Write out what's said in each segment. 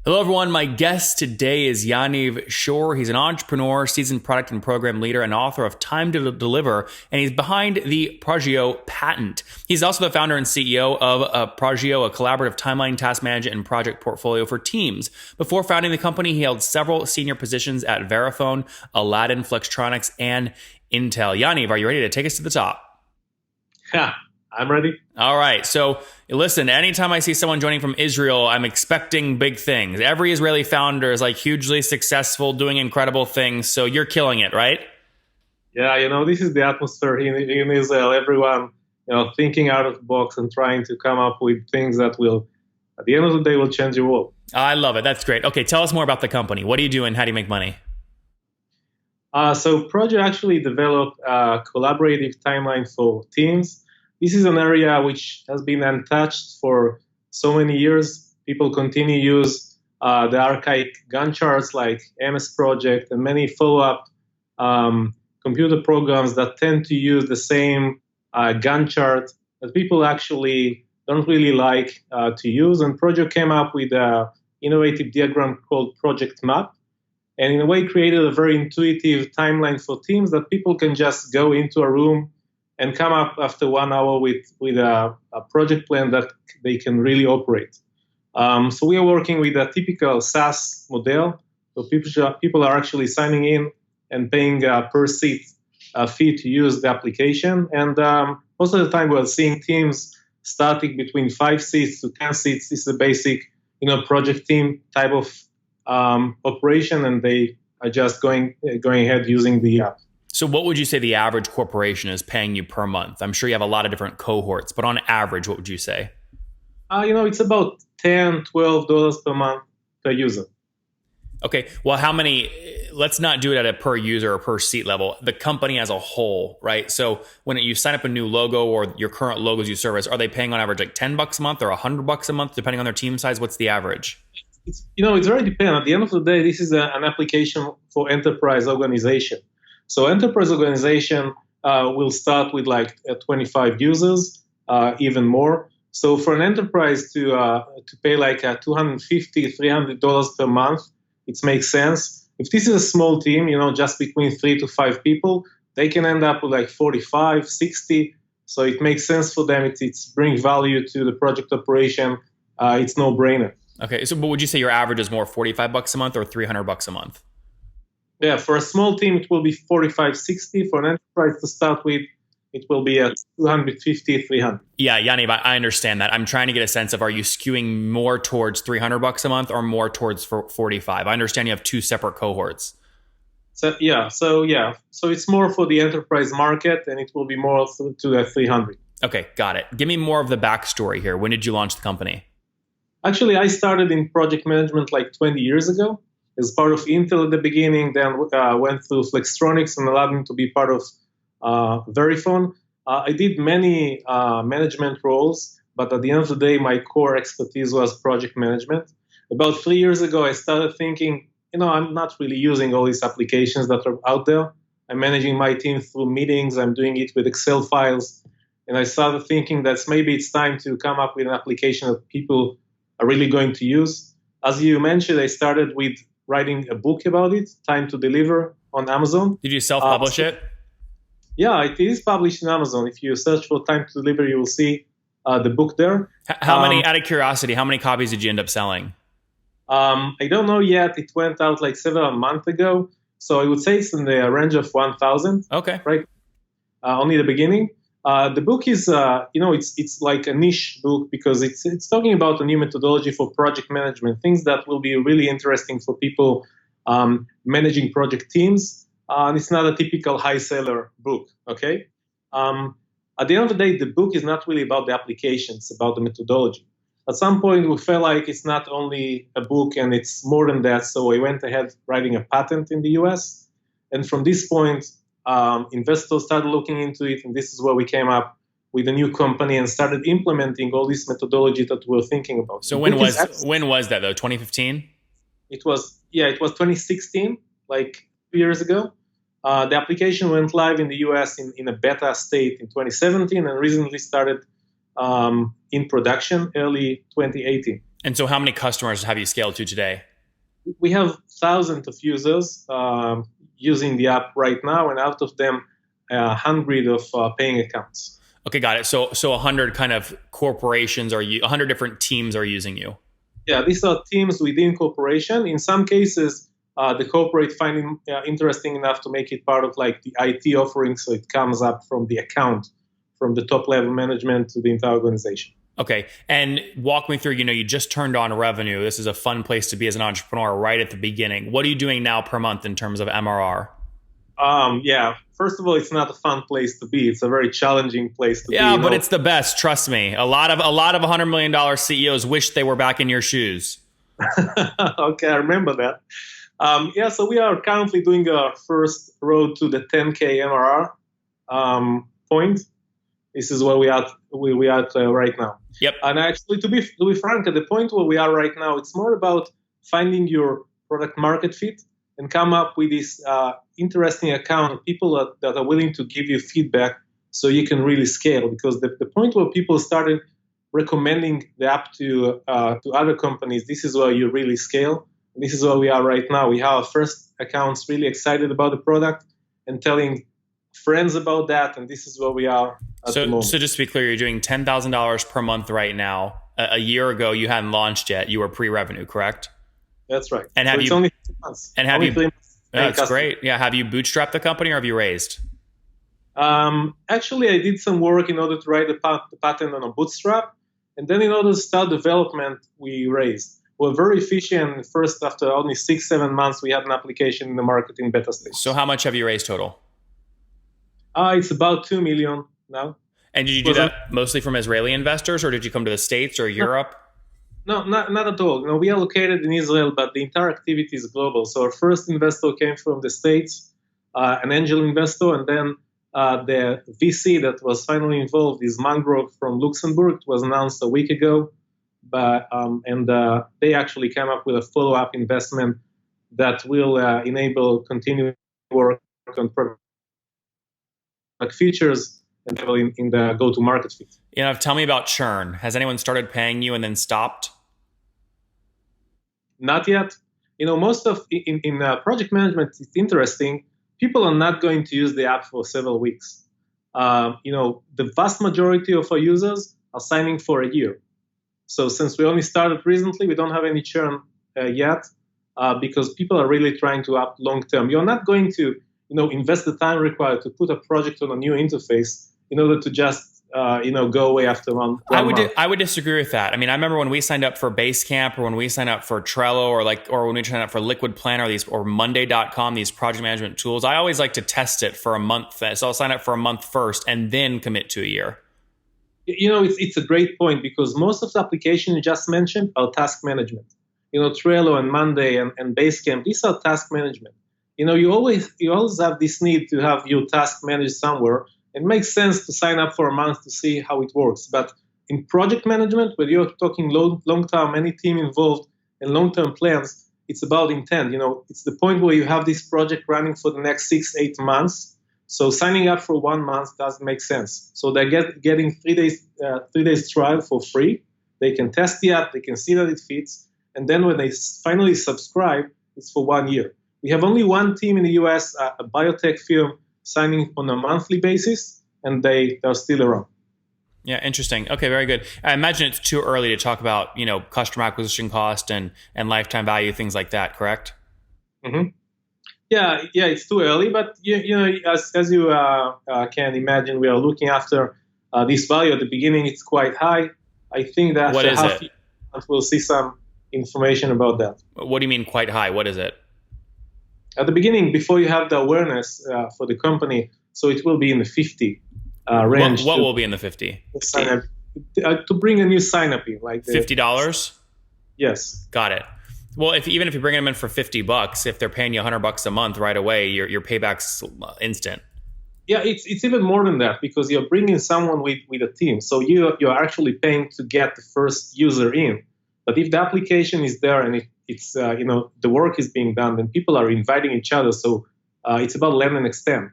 Hello, everyone. My guest today is Yaniv Shor. He's an entrepreneur, seasoned product and program leader, and author of Time to Deliver, and he's behind the Proggio patent. He's also the founder and CEO of Proggio, a collaborative timeline, task management, and project portfolio for teams. Before founding the company, he held several senior positions at Verifone, Aladdin, Flextronics, and Intel. Yaniv, are you ready to take us to the top? Yeah, I'm ready. All right. So listen, anytime I see someone joining from Israel, I'm expecting big things. Every Israeli founder is like hugely successful, doing incredible things. So you're killing it, right? Yeah, this is the atmosphere in Israel. Everyone, thinking out of the box and trying to come up with things that will, at the end of the day, will change the world. I love it. That's great. Okay, tell us more about the company. What do you do and how do you make money? So Proggio actually developed a collaborative timeline for teams. This is an area which has been untouched for so many years. People continue to use the archaic Gantt charts like MS Project and many follow-up computer programs that tend to use the same Gantt chart that people actually don't really like to use. And Proggio came up with an innovative diagram called Project Map, and in a way created a very intuitive timeline for teams that people can just go into a room and come up after 1 hour with a project plan that they can really operate. So we are working with a typical SaaS model, so people are actually signing in and paying a per seat fee to use the application. And most of the time we're seeing teams starting between 5 seats to 10 seats. This is a basic project team type of operation, and they are just going ahead using the app. So what would you say the average corporation is paying you per month? I'm sure you have a lot of different cohorts, but on average, what would you say? It's about $10, $12 per month per user. Okay. Well, how many, let's not do it at a per user or per seat level, the company as a whole, right? So when you sign up a new logo or your current logos you service, are they paying on average like $10 a month or $100 a month, depending on their team size? What's the average? It's very dependent. At the end of the day, this is an application for enterprise organization. So enterprise organization will start with like 25 users, even more. So for an enterprise to pay like $250, $300 per month, it makes sense. If this is a small team, just between 3 to 5 people, they can end up with like 45, 60. So it makes sense for them. It's bring value to the project operation. It's no brainer. Okay. So but would you say your average is more $45 a month or $300 a month? Yeah, for a small team, it will be 45, 60. For an enterprise to start with, it will be at 250, 300. Yeah, Yaniv, I understand that. I'm trying to get a sense of, are you skewing more towards $300 a month or more towards 45? I understand you have two separate cohorts. So it's more for the enterprise market, and it will be more to the 300. Okay, got it. Give me more of the backstory here. When did you launch the company? Actually, I started in project management like 20 years ago. As part of Intel at the beginning, then went through Flextronics and Aladdin to be part of Verifone. I did many management roles, but at the end of the day, my core expertise was project management. About 3 years ago, I started thinking, I'm not really using all these applications that are out there. I'm managing my team through meetings. I'm doing it with Excel files. And I started thinking that maybe it's time to come up with an application that people are really going to use. As you mentioned, I started with writing a book about it, Time to Deliver, on Amazon. Did you self-publish it? Yeah, it is published on Amazon. If you search for Time to Deliver, you will see the book there. How many, out of curiosity, how many copies did you end up selling? I don't know yet. It went out like several months ago. So I would say it's in the range of 1,000. Okay. Right? Only the beginning. The book is, it's like a niche book because it's talking about a new methodology for project management, things that will be really interesting for people managing project teams. And it's not a typical high seller book, okay? At the end of the day, the book is not really about the applications, about the methodology. At some point, we felt like it's not only a book and it's more than that. So I went ahead writing a patent in the US. And from this point, investors started looking into it, and this is where we came up with a new company and started implementing all this methodology that we're thinking about. So when was that though? 2015? It was 2016, like 2 years ago. The application went live in the US in a beta state in 2017 and recently started in production early 2018. And so how many customers have you scaled to today? We have thousands of users using the app right now, and out of them, 100 of paying accounts. Okay, got it. So 100 kind of corporations 100 different teams are using you. Yeah, these are teams within corporation. In some cases, the corporate find it interesting enough to make it part of like the IT offering, so it comes up from the account, from the top level management to the entire organization. Okay, and walk me through, you just turned on revenue. This is a fun place to be as an entrepreneur right at the beginning. What are you doing now per month in terms of MRR? Yeah, first of all, it's not a fun place to be. It's a very challenging place to be. Yeah, but it's the best. Trust me. A lot of $100 million CEOs wish they were back in your shoes. Okay, I remember that. So we are currently doing our first road to the 10K MRR point. This is where we are right now. Yep. And actually, to be frank, at the point where we are right now, it's more about finding your product market fit and come up with this interesting account of people that are willing to give you feedback so you can really scale. Because the point where people started recommending the app to other companies, this is where you really scale. And this is where we are right now. We have our first accounts really excited about the product and telling friends about that, and this is where we are at the moment. So just to be clear, you're doing $10,000 per month right now. A year ago, you hadn't launched yet. You were pre-revenue, correct? That's right. And it's only 3 months. And have you? That's great. Yeah. Have you bootstrapped the company or have you raised? Actually, I did some work in order to write the patent on a bootstrap, and then in order to start development, we raised. We're very efficient. First, after only 6-7 months, we had an application in the market in beta stage. So how much have you raised total? It's about $2 million now. And did you do that mostly from Israeli investors, or did you come to the States or Europe? No, not at all. We are located in Israel, but the entire activity is global. So our first investor came from the States, an angel investor, and then the VC that was finally involved is Mangrove from Luxembourg. It was announced a week ago, and they actually came up with a follow-up investment that will enable continued work on product features and in the go-to-market fit. Tell me about churn. Has anyone started paying you and then stopped? Not yet. Most of in project management, it's interesting. People are not going to use the app for several weeks. The vast majority of our users are signing for a year. So since we only started recently, we don't have any churn yet because people are really trying to app long term. You're not going to invest the time required to put a project on a new interface in order to just go away after one month. I would disagree with that. I mean, I remember when we signed up for Basecamp or when we signed up for Trello or when we signed up for Liquid Planner or Monday.com, these project management tools, I always like to test it for a month. So I'll sign up for a month first and then commit to a year. It's a great point because most of the applications you just mentioned are task management. Trello and Monday and Basecamp, these are task management. You always have this need to have your task managed somewhere. It makes sense to sign up for a month to see how it works. But in project management, where you're talking long-term, any team involved, and long-term plans, it's about intent. It's the point where you have this project running for the next 6-8 months. So signing up for 1 month doesn't make sense. So they're getting 3 days trial for free. They can test the app. They can see that it fits. And then when they finally subscribe, it's for 1 year. We have only one team in the US, a biotech firm, signing on a monthly basis, and they're still around. Yeah, interesting. Okay, very good. I imagine it's too early to talk about, customer acquisition cost and lifetime value, things like that, correct? Mm-hmm. Yeah, it's too early, but as you can imagine, we are looking after this value. At the beginning, it's quite high. I think that what is it? We'll see some information about that. What do you mean quite high? What is it? At the beginning, before you have the awareness for the company, so it will be in the 50 range. What will be in the 50? To bring a new sign-up in. Like $50? Yes. Got it. Well, even if you bring them in for $50, if they're paying you $100 a month right away, your payback's instant. Yeah, it's even more than that because you're bringing someone with a team. So you're actually paying to get the first user in. But if the application is there and it's the work is being done, then people are inviting each other. So it's about land and extend.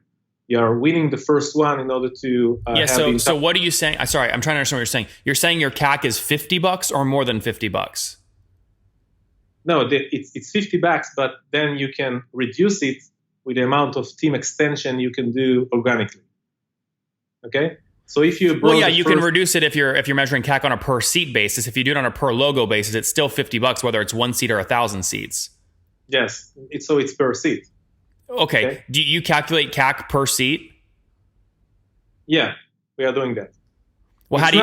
You're winning the first one in order to So what are you saying? Sorry, I'm trying to understand what you're saying. You're saying your CAC is $50 or more than $50? No, it's $50, but then you can reduce it with the amount of team extension you can do organically. Okay, so if you well, yeah, you can reduce it if you're measuring CAC on a per seat basis. If you do it on a per logo basis, it's still $50, whether it's 1 seat or 1,000 seats. Yes, it's per seat. Okay. Do you calculate CAC per seat? Yeah, we are doing that. Well, how do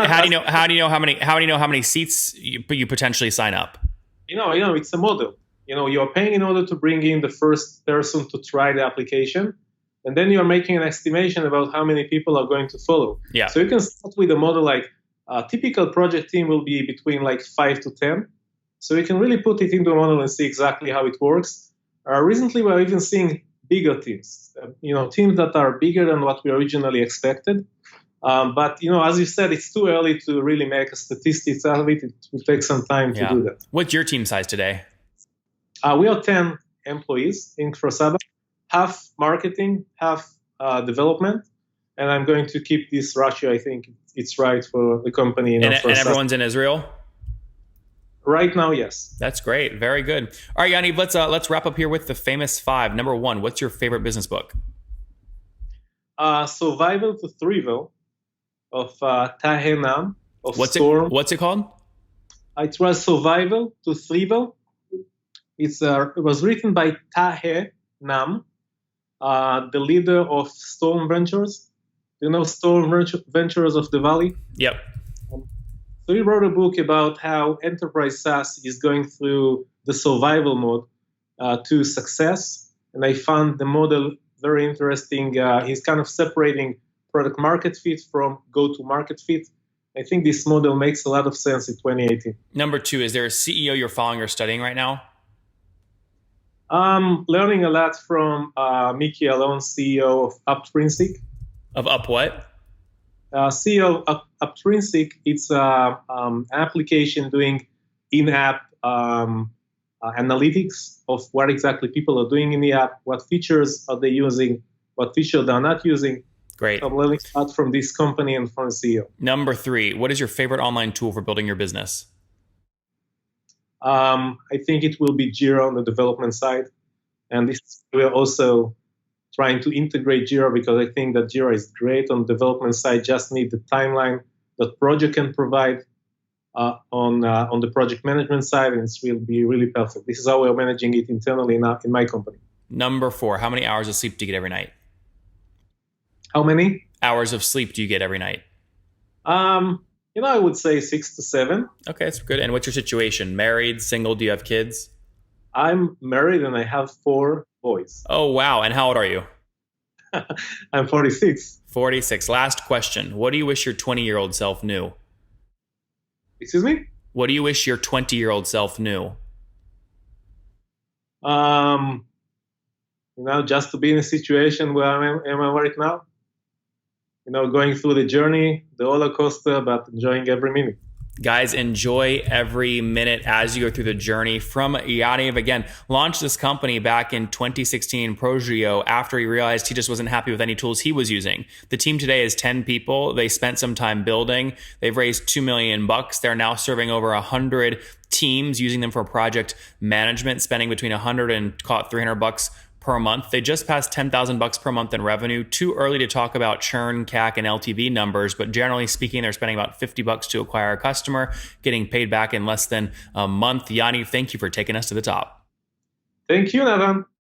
you know how many seats you potentially sign up? It's a model. You're paying in order to bring in the first person to try the application, and then you're making an estimation about how many people are going to follow. Yeah. So you can start with a model like a typical project team will be between like 5 to 10. So you can really put it into a model and see exactly how it works. Recently, we're even seeing bigger teams, teams that are bigger than what we originally expected. But as you said, it's too early to really make a statistics out of it. It will take some time to do that. What's your team size today? We are 10 employees in Krosaba, half marketing, half development, and I'm going to keep this ratio. I think it's right for the company. And everyone's in Israel? Right now, yes. That's great. Very good. All right, Yaniv, let's wrap up here with the famous 5. Number 1, what's your favorite business book? Survival to Thrival of Tahenam of Storm. What's it called? It was Survival to Thrival. It was written by Tahe Nam, the leader of Storm Ventures. You know Storm Ventures of the Valley? Yep. So he wrote a book about how enterprise SaaS is going through the survival mode to success. And I found the model very interesting. He's kind of separating product market fit from go-to-market fit. I think this model makes a lot of sense in 2018. Number 2, is there a CEO you're following or studying right now? I'm learning a lot from Mickey Alon, CEO of Uptrinsic. Of Up what? CEO of Uptrinsic, it's an application doing in-app analytics of what exactly people are doing in the app, what features are they using, what features they're not using. Great. I'm learning a lot from this company and from the CEO. Number 3, what is your favorite online tool for building your business? I think it will be Jira on the development side. And we're also trying to integrate Jira because I think that Jira is great on the development side, just need the timeline that Proggio can provide on the project management side, and it will be really perfect. This is how we're managing it internally in my company. Number 4, how many hours of sleep do you get every night? How many hours of sleep do you get every night? I would say 6 to 7. Okay, that's good. And what's your situation? Married, single? Do you have kids? I'm married and I have 4 boys. Oh, wow. And how old are you? I'm 46. 46. Last question. What do you wish your 20-year-old self knew? Excuse me? What do you wish your 20-year-old self knew? Just to be in a situation where I am right now. Going through the journey, the roller coaster, but enjoying every minute. Guys, enjoy every minute as you go through the journey. From Yaniv, again, launched this company back in 2016, Proggio, after he realized he just wasn't happy with any tools he was using. The team today is 10 people. They spent some time building. They've raised $2 million. They're now serving over 100 teams, using them for project management, spending between $100 and $300 per month. They just passed $10,000 per month in revenue. Too early to talk about churn, CAC, and LTV numbers, but generally speaking, they're spending about $50 to acquire a customer, getting paid back in less than a month. Yaniv, thank you for taking us to the top. Thank you, Nathan.